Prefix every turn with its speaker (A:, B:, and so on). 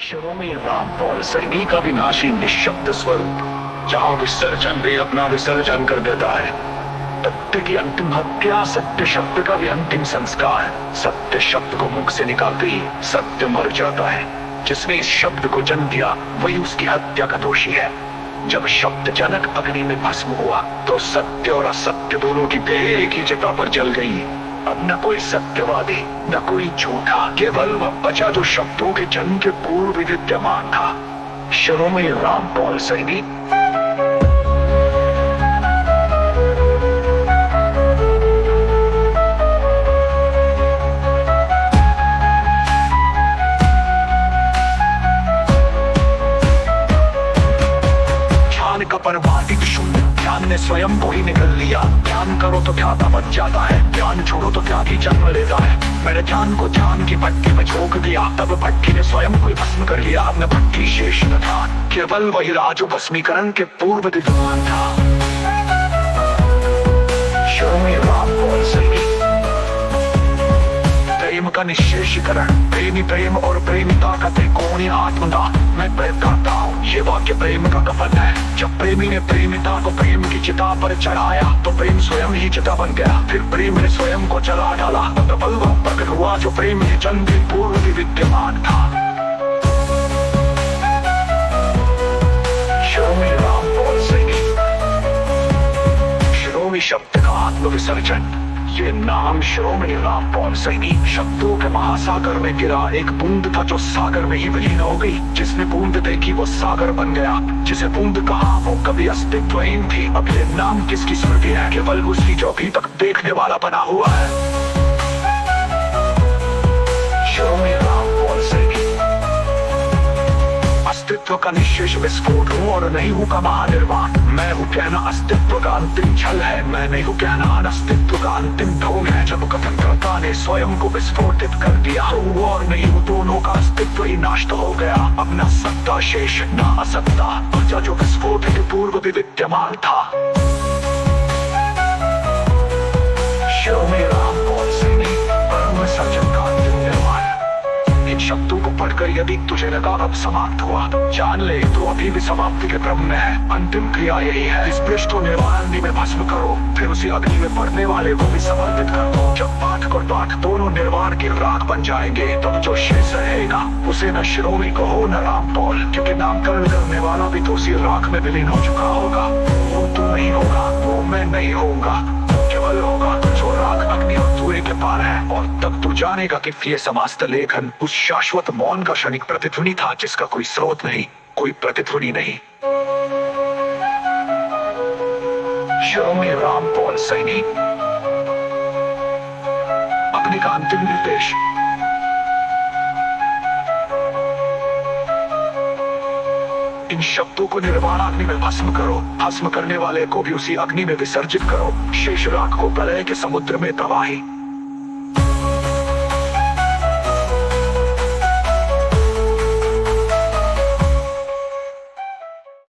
A: अक्षरों में रामपाल सैनी का विनाशी निःशब्द स्वरूप, जहाँ विसर्जन भी अपना विसर्जन कर देता है। सत्य की अंतिम हत्या सत्य शब्द का भी अंतिम संस्कार। सत्य शब्द को मुख से निकालते ही सत्य मर जाता है। जिसने इस शब्द को जन्म दिया वही उसकी हत्या का दोषी है। जब शब्द जनक अग्नि में भस्म हुआ तो सत्य और असत्य दोनों की देह एक ही जगह पर जल गई। अब न कोई सत्यवादी न कोई झूठा, केवल वह बचा जो शब्दों के जन्म के पूर्व विद्यमान था। अक्षरों में रामपाल सैनी। का परमाणिक शून्य ज्ञान ने स्वयं को ही निकल लिया। ध्यान करो तो ध्याता बच जाता है, ध्यान छोड़ो तो त्यागी जन्म लेता है। मैंने ध्यान को ध्यान की भट्टी में झोंक दिया, तब भट्टी ने स्वयं को ही भस्म कर लिया। अब न भट्टी शेष न था, केवल वही राजो भस्मीकरण के पूर्व विद्यमान था। रामपाल सैनी। प्रेम का निःशेषीकरण, प्रेमी प्रेम और प्रेमिका का त्रिकोणीय आत्मदान मैं प्रयत्न करता हूँ। ये वाक्य प्रेम का कफन है। जब प्रेमी ने प्रेमिता को प्रेम की चिता पर चढ़ाया तो प्रेम स्वयं ही चिता बन गया। फिर प्रेम ने स्वयं को जला डाला, तब वह प्रकट हुआ जो प्रेम के जन्म के पूर्व भी विद्यमान था। रामपाल सैनी। शिरोमणि शब्द का आत्मविसर्जन, ये नाम शिरोमणि रामपाल सैनी शब्दों के महासागर में गिरा एक बूंद था जो सागर में ही विलीन हो गई। जिसने बूंद देखी वो सागर बन गया। जिसे बूंद कहा वो कभी अस्तित्वहीन थी। अब ये नाम किसकी स्मृति है? केवल उसी जो अभी तक देखने वाला बना हुआ है। शिरोमणि रामपाल सैनी। अस्तित्व का निःशेष विस्फोट हूँ और नहीं हूँ का महानिर्वाण। मैं हूँ कहना अस्तित्व का अंतिम छल है, मैं नहीं हूँ कहना अस्तित्व का अंतिम ढोंग है। जब कथनकर्ता ने स्वयं को विस्फोटित कर दिया तो हूँ और नहीं हूँ दोनों का अस्तित्व ही नष्ट हो गया। अब न सत्ता शेष न असत्ता, जो विस्फोट के पूर्व भी विद्यमान था। शिरोमणि रामपाल सैनी। परम सज्जन का अंतिम निर्वाण। इन शब्दों को पढ़कर यदि तुझे लगा अब समाप्त हुआ तो जान ले तो अभी भी समाप्ति के क्रम में है। अंतिम क्रिया यही है, इस पृष्ठ को निर्वाण अग्नि में भस्म करो, फिर उसी अग्नि में पड़ने वाले को भी समर्पित कर दो। जब पाठक और पाठ दोनों निर्वाण की राख बन जाएंगे तब जो शेष रहेगा उसे न शिरोमणि कहो न रामपाल, क्योंकि नामकरण करने वाला भी तो उसी राख में विलीन हो चुका होगा। वो तू नहीं होगा, वो मैं नहीं होगा, केवल होगा जो राख अग्नि और धुएं के पार है। और तब तू जानेगा कि ये समस्त लेखन उस शाश्वत मौन का क्षणिक प्रतिध्वनि था जिसका कोई स्रोत नहीं, कोई प्रतिध्वनि नहीं। शिरोमणि रामपाल सैनी। अग्नि का अंतिम निर्देश। इन शब्दों को निर्वाण अग्नि में भस्म करो, भस्म करने वाले को भी उसी अग्नि में विसर्जित करो। शेष राख को प्रलय के समुद्र में तबाही।